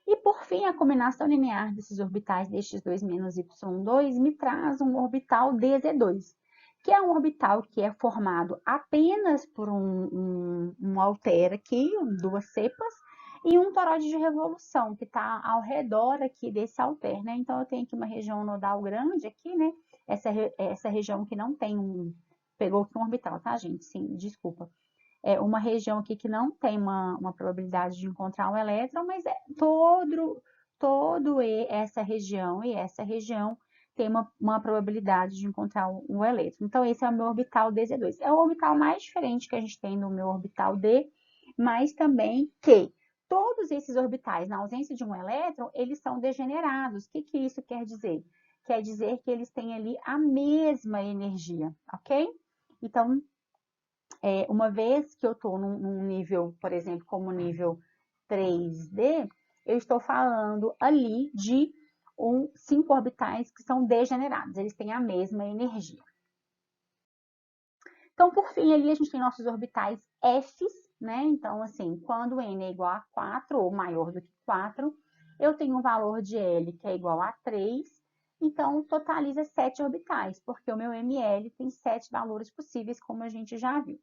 E, por fim, a combinação linear desses orbitais dx2 menos y2 me traz um orbital dz2, que é um orbital que é formado apenas por um alter aqui, duas cepas, e um toroide de revolução, que está ao redor aqui desse alter, né? Então, eu tenho aqui uma região nodal grande aqui, né? Essa região que não tem pegou aqui um orbital, tá, gente? Sim, desculpa. É uma região aqui que não tem uma probabilidade de encontrar um elétron, mas é todo essa região e essa região tem uma probabilidade de encontrar um elétron. Então, esse é o meu orbital DZ2. É o orbital mais diferente que a gente tem no meu orbital D, mas também que todos esses orbitais, na ausência de um elétron, eles são degenerados. O que isso quer dizer? Quer dizer que eles têm ali a mesma energia, ok? Então, uma vez que eu estou num nível, por exemplo, como nível 3D, eu estou falando ali de 5 orbitais que são degenerados, eles têm a mesma energia. Então, por fim, ali a gente tem nossos orbitais Fs, né? Então, assim, quando n é igual a 4 ou maior do que 4, eu tenho um valor de L que é igual a 3, então totaliza 7 orbitais, porque o meu ml tem 7 valores possíveis, como a gente já viu.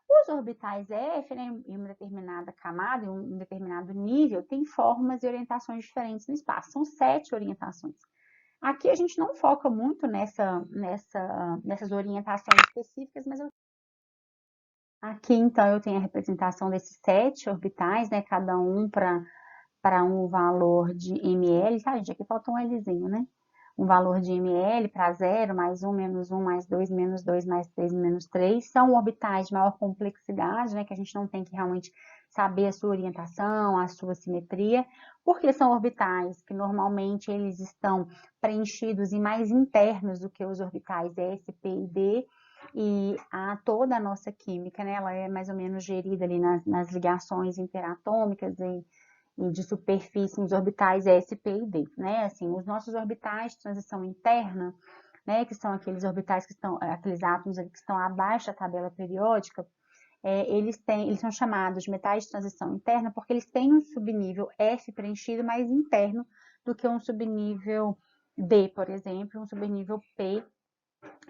Os orbitais F, né, em uma determinada camada, em um determinado nível, tem formas e orientações diferentes no espaço. São 7 orientações. Aqui a gente não foca muito nessas orientações específicas, mas aqui então eu tenho a representação desses 7 orbitais, né, cada um para um valor de ml, tá, gente? Aqui faltou um Lzinho, né? Um valor de ml para 0, mais 1, menos 1, mais 2, menos 2, mais 3, menos 3. São orbitais de maior complexidade, né, que a gente não tem que realmente saber a sua orientação, a sua simetria, porque são orbitais que normalmente eles estão preenchidos e mais internos do que os orbitais S, P e D, e toda a nossa química, né, ela é mais ou menos gerida ali nas ligações interatômicas e de superfície nos orbitais S, P e D, né? Assim, os nossos orbitais de transição interna, né, que são aqueles orbitais que estão, aqueles átomos que estão abaixo da tabela periódica, eles são chamados de metais de transição interna porque eles têm um subnível F preenchido mais interno do que um subnível D, por exemplo, um subnível P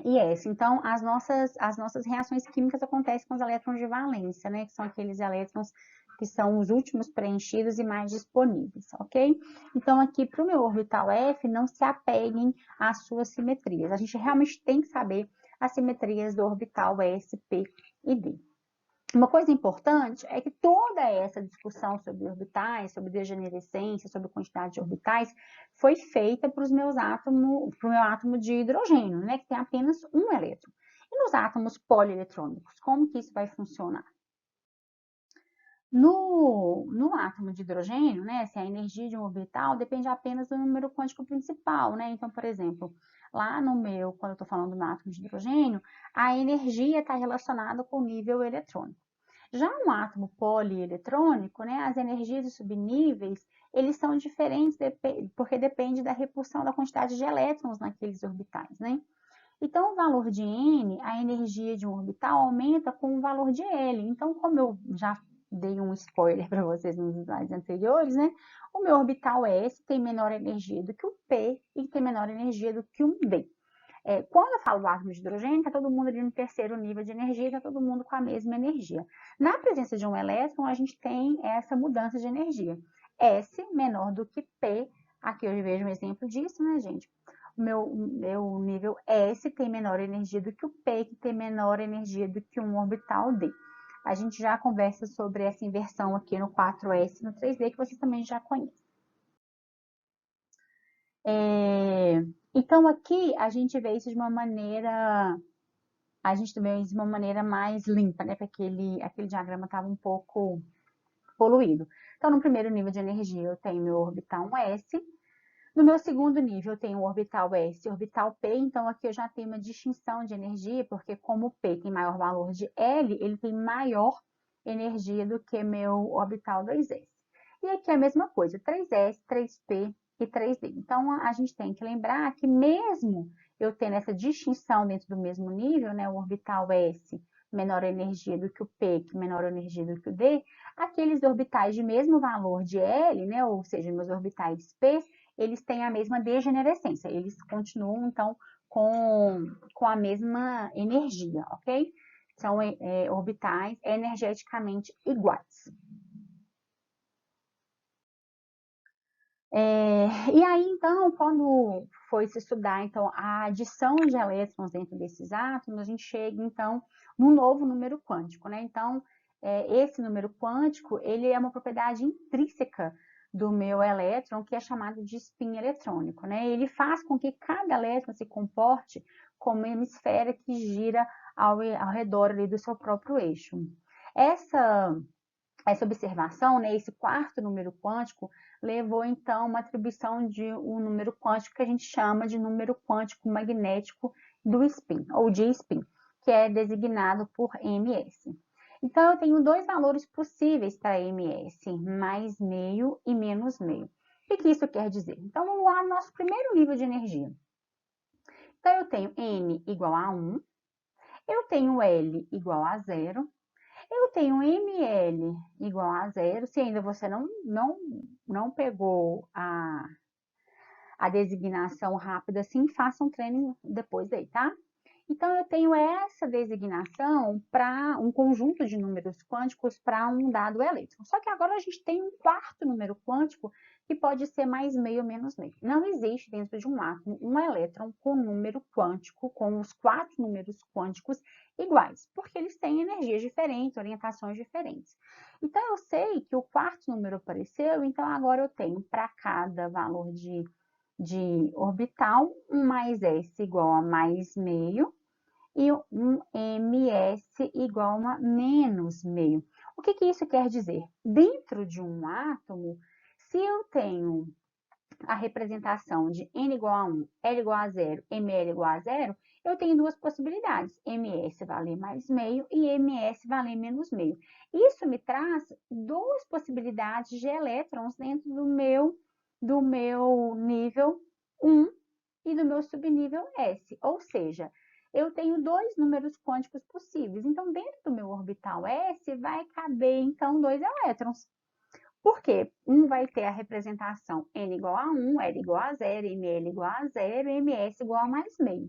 e S. Então, as nossas reações químicas acontecem com os elétrons de valência, né, que são aqueles elétrons que são os últimos preenchidos e mais disponíveis, ok? Então, aqui para o meu orbital F, não se apeguem às suas simetrias. A gente realmente tem que saber as simetrias do orbital S, P e D. Uma coisa importante é que toda essa discussão sobre orbitais, sobre degenerescência, sobre quantidade de orbitais, foi feita para o meu átomo de hidrogênio, né, que tem apenas um elétron. E nos átomos polieletrônicos, como que isso vai funcionar? No átomo de hidrogênio, né, a energia de um orbital depende apenas do número quântico principal, né? Então, por exemplo, lá quando eu estou falando do átomo de hidrogênio, a energia está relacionada com o nível eletrônico. Já um átomo polieletrônico, né, as energias de subníveis, eles são diferentes porque depende da repulsão da quantidade de elétrons naqueles orbitais, né? Então, o valor de N, a energia de um orbital aumenta com o valor de L. Então, como eu já dei um spoiler para vocês nos slides anteriores, né? O meu orbital S tem menor energia do que o P e tem menor energia do que o D. Quando eu falo do átomo de hidrogênio, está todo mundo ali no terceiro nível de energia, está todo mundo com a mesma energia. Na presença de um elétron, a gente tem essa mudança de energia. S menor do que P, aqui eu vejo um exemplo disso, né, gente? O meu nível S tem menor energia do que o P, que tem menor energia do que um orbital D. a gente já conversa sobre essa inversão aqui no 4s e no 3d, que vocês também já conhecem. Então, aqui a gente vê isso de uma maneira, mais limpa, né? Porque aquele diagrama estava um pouco poluído. Então, no primeiro nível de energia, eu tenho meu orbital 1s. No meu segundo nível, eu tenho o orbital S e o orbital P, então aqui eu já tenho uma distinção de energia, porque como o P tem maior valor de L, ele tem maior energia do que meu orbital 2s. E aqui é a mesma coisa, 3s, 3p e 3d. Então, a gente tem que lembrar que mesmo eu tendo essa distinção dentro do mesmo nível, né, o orbital S menor energia do que o P, que menor energia do que o D, aqueles orbitais de mesmo valor de L, né, ou seja, meus orbitais P, eles têm a mesma degenerescência, eles continuam, então, com a mesma energia, ok? São orbitais energeticamente iguais. E aí, então, quando foi se estudar então, a adição de elétrons dentro desses átomos, a gente chega, então, num novo número quântico, né? Então, esse número quântico, ele é uma propriedade intrínseca do meu elétron, que é chamado de spin eletrônico, né? Ele faz com que cada elétron se comporte como uma esfera que gira ao redor ali do seu próprio eixo. Essa observação, né, esse quarto número quântico, levou então uma atribuição de um número quântico que a gente chama de número quântico magnético do spin, ou de spin, que é designado por ms. Então, eu tenho dois valores possíveis para ms, mais meio e menos meio. O que isso quer dizer? Então, vamos lá no nosso primeiro nível de energia. Então, eu tenho n igual a 1, eu tenho L igual a 0, eu tenho ml igual a 0. Se ainda você não pegou a designação rápida, assim, faça um treino depois aí, tá? Então, eu tenho essa designação para um conjunto de números quânticos para um dado elétron. Só que agora a gente tem um quarto número quântico que pode ser mais meio ou menos meio. Não existe dentro de um átomo um elétron com número quântico, com os quatro números quânticos iguais, porque eles têm energias diferentes, orientações diferentes. Então, eu sei que o quarto número apareceu, então agora eu tenho para cada valor de orbital, um mais S igual a mais meio, e um ms igual a menos meio. O que isso quer dizer? Dentro de um átomo, se eu tenho a representação de n igual a 1, L igual a 0, ml igual a 0, eu tenho duas possibilidades, ms valer mais meio e ms valer menos meio. Isso me traz duas possibilidades de elétrons dentro do meu nível 1 e do meu subnível S, ou seja, eu tenho dois números quânticos possíveis. Então, dentro do meu orbital S, vai caber, então, dois elétrons. Por quê? Um vai ter a representação n igual a 1, L igual a 0, ml igual a 0, ms igual a mais meio.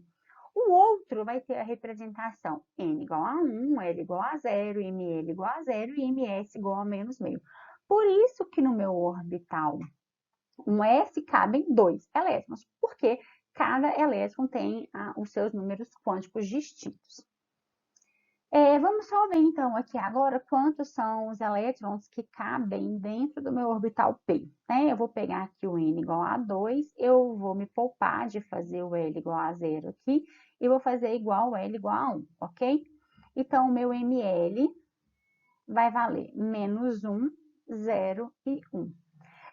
O outro vai ter a representação n igual a 1, L igual a 0, ml igual a 0 e ms igual a menos meio. Por isso que no meu orbital 1s cabem dois elétrons, porque cada elétron tem os seus números quânticos distintos. Vamos só ver, então, aqui agora quantos são os elétrons que cabem dentro do meu orbital P. Né? Eu vou pegar aqui o N igual a 2, eu vou me poupar de fazer o L igual a 0 aqui, e vou fazer igual o L igual a 1, ok? Então, o meu ml vai valer menos 1, 0 e 1.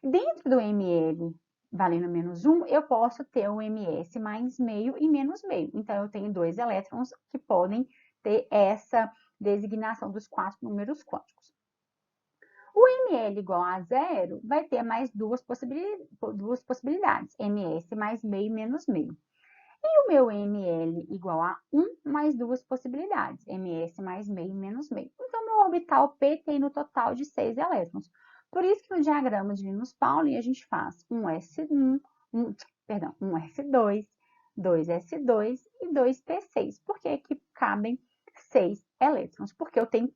Dentro do ml valendo menos 1, eu posso ter o ms mais meio e menos meio. Então, eu tenho dois elétrons que podem ter essa designação dos quatro números quânticos. O ml igual a 0 vai ter mais duas possibilidades, ms mais meio e menos meio. E o meu ml igual a 1 mais duas possibilidades, ms mais meio e menos meio. Então, meu orbital P tem no total de 6 elétrons. Por isso que no diagrama de Linus-Pauling a gente faz um S1, um S2, 2S2 e 2P6. Por que que cabem 6 elétrons? Porque eu tenho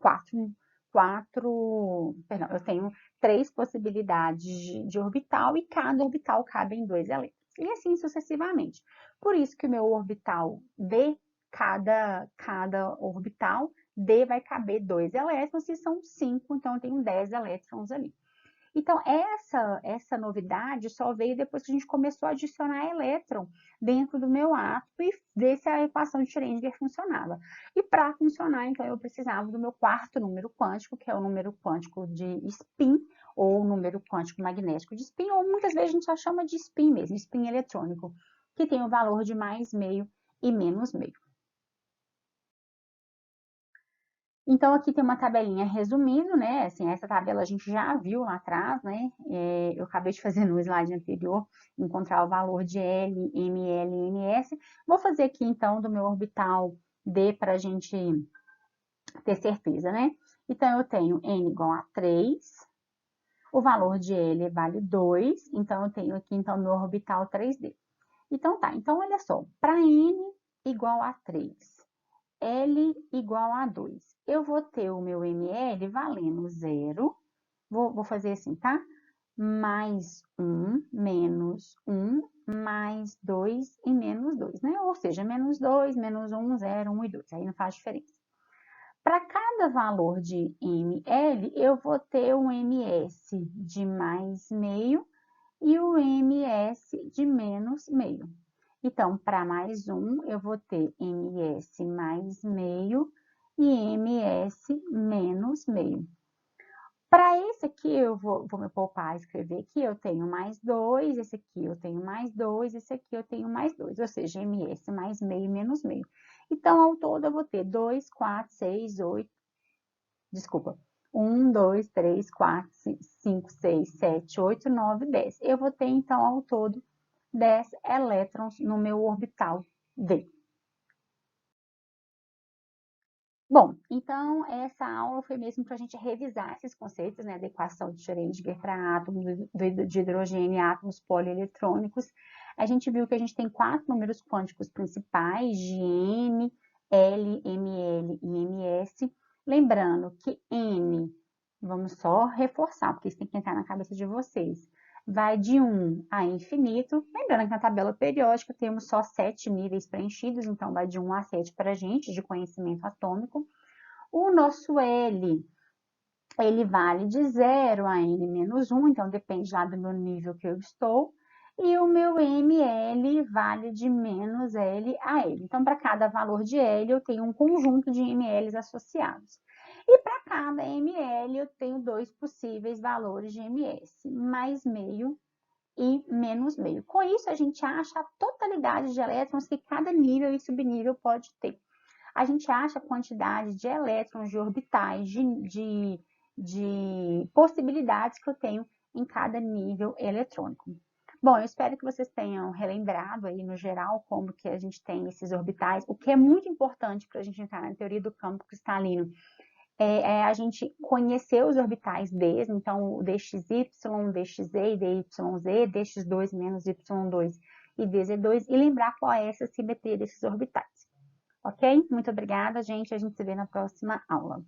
eu tenho 3 possibilidades de orbital e cada orbital cabe em 2 elétrons. E assim sucessivamente. Por isso que o meu orbital D, cada orbital D vai caber 2 elétrons, e são 5, então eu tenho 10 elétrons ali. Então, essa novidade só veio depois que a gente começou a adicionar elétron dentro do meu átomo e ver se a equação de Schrödinger funcionava. E para funcionar, então, eu precisava do meu quarto número quântico, que é o número quântico de spin, ou número quântico magnético de spin, ou muitas vezes a gente só chama de spin mesmo, spin eletrônico, que tem o valor de mais meio e menos meio. Então, aqui tem uma tabelinha resumindo, né? Assim, essa tabela a gente já viu lá atrás, né? Eu acabei de fazer no slide anterior, encontrar o valor de L, ML e MS. Vou fazer aqui, então, do meu orbital D para a gente ter certeza, né? Então, eu tenho N igual a 3, o valor de L vale 2, então, eu tenho aqui, então, meu orbital 3D. Então, tá. Então, olha só, para N igual a 3, L igual a 2. Eu vou ter o meu ML valendo 0. Vou fazer assim, tá? Mais 1, menos 1, mais 2 e menos 2, né? Ou seja, menos 2, menos 1, 0, 1 e 2. Aí não faz diferença. Para cada valor de ML, eu vou ter um MS de mais meio e o MS de menos meio. Então, para mais 1, eu vou ter MS mais meio e MS menos meio. Para esse aqui, eu vou me poupar a escrever aqui, eu tenho mais 2, esse aqui eu tenho mais 2, esse aqui eu tenho mais 2, ou seja, MS mais meio menos meio. Então, ao todo, eu vou ter 2, 4, 6, 8, desculpa, 1, 2, 3, 4, 5, 6, 7, 8, 9, 10. Eu vou ter, então, ao todo, 10 elétrons no meu orbital D. Bom, então essa aula foi mesmo para a gente revisar esses conceitos, né, da equação de Schrödinger para átomos de hidrogênio e átomos polieletrônicos. A gente viu que a gente tem 4 números quânticos principais, de N, L, ML e MS. Lembrando que N, vamos só reforçar, porque isso tem que entrar na cabeça de vocês, vai de 1 a infinito. Lembrando que na tabela periódica temos só 7 níveis preenchidos, então vai de 1 a 7 para a gente, de conhecimento atômico. O nosso L, ele vale de 0 a N menos 1, então depende lá do meu nível que eu estou. E o meu ML vale de menos L a L. Então, para cada valor de L, eu tenho um conjunto de MLs associados. E para cada ML, eu tenho 2 possíveis valores de MS, mais meio e menos meio. Com isso, a gente acha a totalidade de elétrons que cada nível e subnível pode ter. A gente acha a quantidade de elétrons, de orbitais, de possibilidades que eu tenho em cada nível eletrônico. Bom, eu espero que vocês tenham relembrado aí no geral como que a gente tem esses orbitais. O que é muito importante para a gente entrar na teoria do campo cristalino é a gente conhecer os orbitais d, então o dxy, dxz e dyz, dx2 menos y2 e dz2, e lembrar qual é essa simetria desses orbitais. Ok? Muito obrigada, gente. A gente se vê na próxima aula.